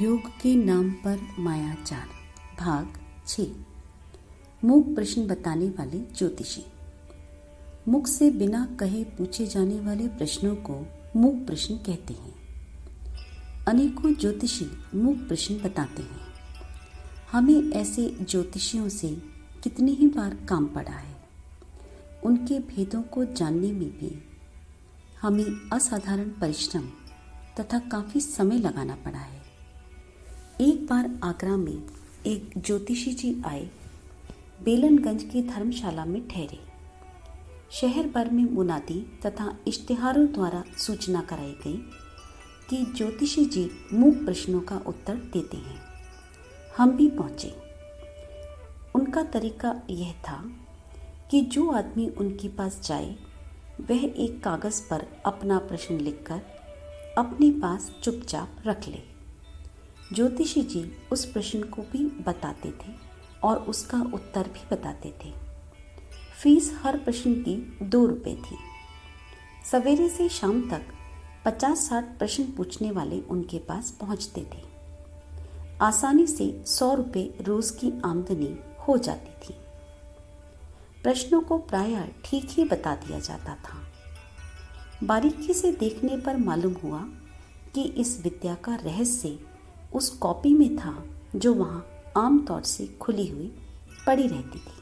योग के नाम पर मायाचार भाग 6। मूक प्रश्न बताने वाले ज्योतिषी। मुख से बिना कहे पूछे जाने वाले प्रश्नों को मूक प्रश्न कहते हैं। अनेकों ज्योतिषी मूक प्रश्न बताते हैं। हमें ऐसे ज्योतिषियों से कितनी ही बार काम पड़ा है। उनके भेदों को जानने में भी हमें असाधारण परिश्रम तथा काफी समय लगाना पड़ा है। एक बार आगरा में एक ज्योतिषी जी आए, बेलनगंज की धर्मशाला में ठहरे। शहर भर में मुनादी तथा इश्तिहारों द्वारा सूचना कराई गई कि ज्योतिषी जी मूक प्रश्नों का उत्तर देते हैं। हम भी पहुंचे। उनका तरीका यह था कि जो आदमी उनके पास जाए वह एक कागज पर अपना प्रश्न लिखकर अपने पास चुपचाप रख ले। ज्योतिषी जी उस प्रश्न को भी बताते थे और उसका उत्तर भी बताते थे। फीस हर प्रश्न की 2 रुपये थी। सवेरे से शाम तक 50-60 प्रश्न पूछने वाले उनके पास पहुंचते थे। आसानी से 100 रुपये रोज की आमदनी हो जाती थी। प्रश्नों को प्रायः ठीक ही बता दिया जाता था। बारीकी से देखने पर मालूम हुआ कि इस विद्या का रहस्य उस कॉपी में था जो वहाँ आमतौर से खुली हुई पड़ी रहती थी।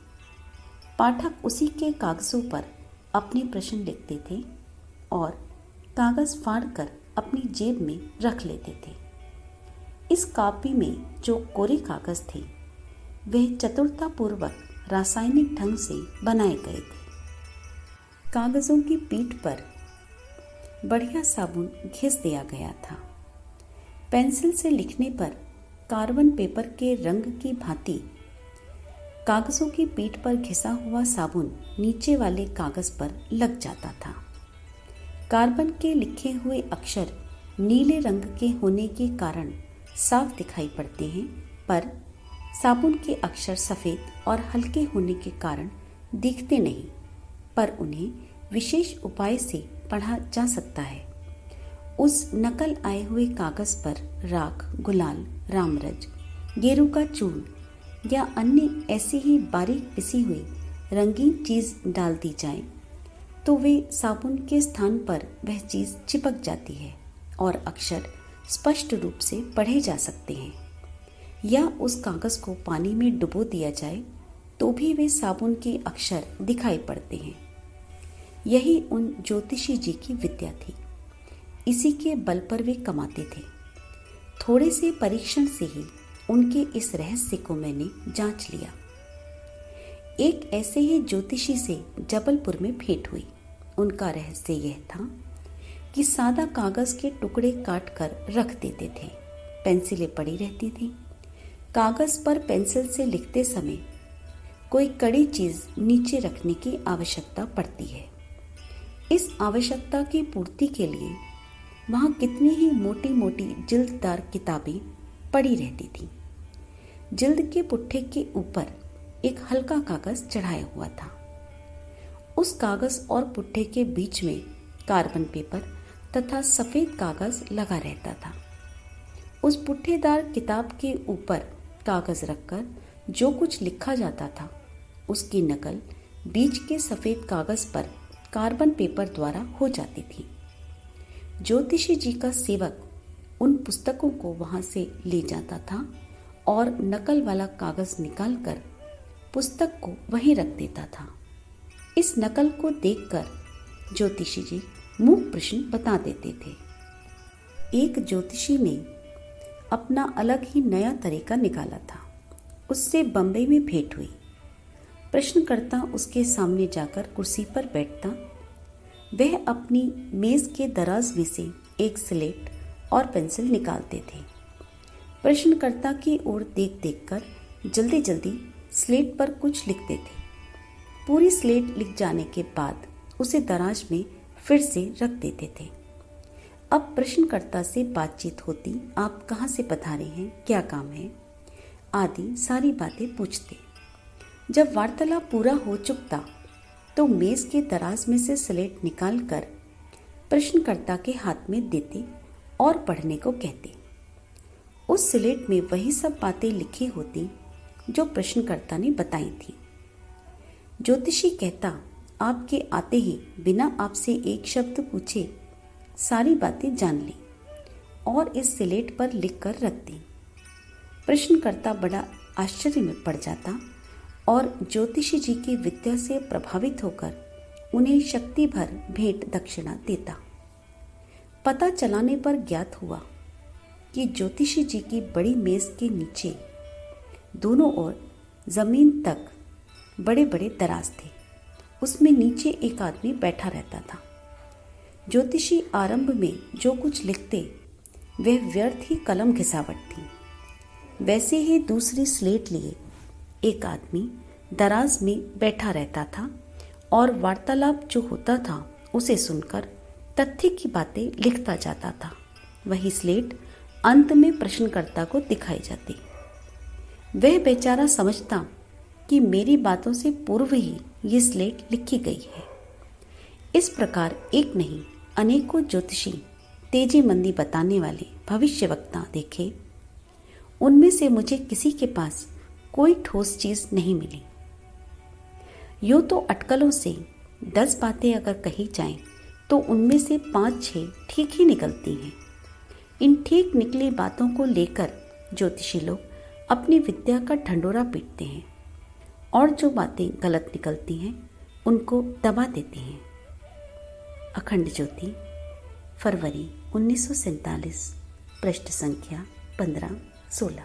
पाठक उसी के कागजों पर अपने प्रश्न लिखते थे और कागज फाड़कर अपनी जेब में रख लेते थे। इस कॉपी में जो कोरे कागज थे वह चतुरतापूर्वक रासायनिक ढंग से बनाए गए थे। कागजों की पीठ पर बढ़िया साबुन घिस दिया गया था। पेंसिल से लिखने पर कार्बन पेपर के रंग की भांति कागजों की पीठ पर घिसा हुआ साबुन नीचे वाले कागज पर लग जाता था। कार्बन के लिखे हुए अक्षर नीले रंग के होने के कारण साफ दिखाई पड़ते हैं, पर साबुन के अक्षर सफ़ेद और हल्के होने के कारण दिखते नहीं, पर उन्हें विशेष उपाय से पढ़ा जा सकता है। उस नकल आए हुए कागज पर राख, गुलाल, रामरज, गेरू का चूर्ण या अन्य ऐसी ही बारीक पिसी हुई रंगीन चीज़ डाल दी जाए तो वे साबुन के स्थान पर वह चीज़ चिपक जाती है और अक्षर स्पष्ट रूप से पढ़े जा सकते हैं। या उस कागज को पानी में डुबो दिया जाए तो भी वे साबुन के अक्षर दिखाई पड़ते हैं। यही उन ज्योतिषी जी की विद्या थी। इसी के बल पर वे कमाते थे। थोड़े से परीक्षण से ही उनके इस रहस्य को मैंने जांच लिया। एक ऐसे ही ज्योतिषी से जबलपुर में भेंट हुई। उनका रहस्य यह था कि सादा कागज के टुकड़े काट कर रख देते थे। पेंसिलें पड़ी रहती थी। कागज पर पेंसिल से लिखते समय कोई कड़ी चीज नीचे रखने की आवश्यकता पड़ती है। इस आवश्यकता की पूर्ति के लिए वहाँ कितनी ही मोटी मोटी जिल्ददार किताबें पड़ी रहती थी। जिल्द के पुट्ठे के ऊपर एक हल्का कागज चढ़ाया हुआ था। उस कागज और पुट्ठे के बीच में कार्बन पेपर तथा सफेद कागज लगा रहता था। उस पुट्ठेदार किताब के ऊपर कागज रखकर जो कुछ लिखा जाता था उसकी नकल बीच के सफेद कागज पर कार्बन पेपर द्वारा हो जाती थी। ज्योतिषी जी का सेवक उन पुस्तकों को वहां से ले जाता था और नकल वाला कागज निकालकर पुस्तक को वहीं रख देता था। इस नकल को देखकर ज्योतिषी जी मूक प्रश्न बता देते थे। एक ज्योतिषी ने अपना अलग ही नया तरीका निकाला था। उससे बम्बई में भेंट हुई। प्रश्नकर्ता उसके सामने जाकर कुर्सी पर बैठता। वह अपनी मेज के दराज में से एक स्लेट और पेंसिल निकालते थे। प्रश्नकर्ता की ओर देख देखकर जल्दी जल्दी स्लेट पर कुछ लिखते थे। पूरी स्लेट लिख जाने के बाद उसे दराज में फिर से रख देते थे। अब प्रश्नकर्ता से बातचीत होती। आप कहाँ से पधारे हैं, क्या काम है, आदि सारी बातें पूछते। जब वार्तालाप पूरा हो चुकता तो मेज के दराज में से स्लेट निकालकर प्रश्नकर्ता के हाथ में देते और पढ़ने को कहते। उस स्लेट में वही सब बातें लिखी होती जो प्रश्नकर्ता ने बताई थी। ज्योतिषी कहता, आपके आते ही बिना आपसे एक शब्द पूछे सारी बातें जान ली और इस स्लेट पर लिख कर रख दी। प्रश्नकर्ता बड़ा आश्चर्य में पड़ जाता और ज्योतिषी जी की विद्या से प्रभावित होकर उन्हें शक्ति भर भेंट दक्षिणा देता। पता चलाने पर ज्ञात हुआ कि ज्योतिषी जी की बड़ी मेज के नीचे दोनों ओर जमीन तक बड़े बड़े दराज थे। उसमें नीचे एक आदमी बैठा रहता था। ज्योतिषी आरंभ में जो कुछ लिखते वह व्यर्थ ही कलम घिसावट थी। वैसे ही दूसरी स्लेट लिए एक आदमी दराज में बैठा रहता था और वार्तालाप जो होता था उसे सुनकर तथ्य की बातें लिखता जाता था। वही स्लेट अंत में प्रश्नकर्ता को दिखाई जाती। वह बेचारा समझता कि मेरी बातों से पूर्व ही ये स्लेट लिखी गई है। इस प्रकार एक नहीं अनेकों ज्योतिषी तेजी मंदी बताने वाले भविष्यवक्ता देखे। उनमें से मुझे किसी के पास कोई ठोस चीज नहीं मिली। यूं तो अटकलों से 10 बातें अगर कही जाएं तो उनमें से 5-6 ठीक ही निकलती हैं। इन ठीक निकली बातों को लेकर ज्योतिषी लोग अपनी विद्या का ढंढोरा पीटते हैं और जो बातें गलत निकलती हैं उनको दबा देते हैं। अखंड ज्योति, फरवरी 1947, पृष्ठ संख्या 15-16।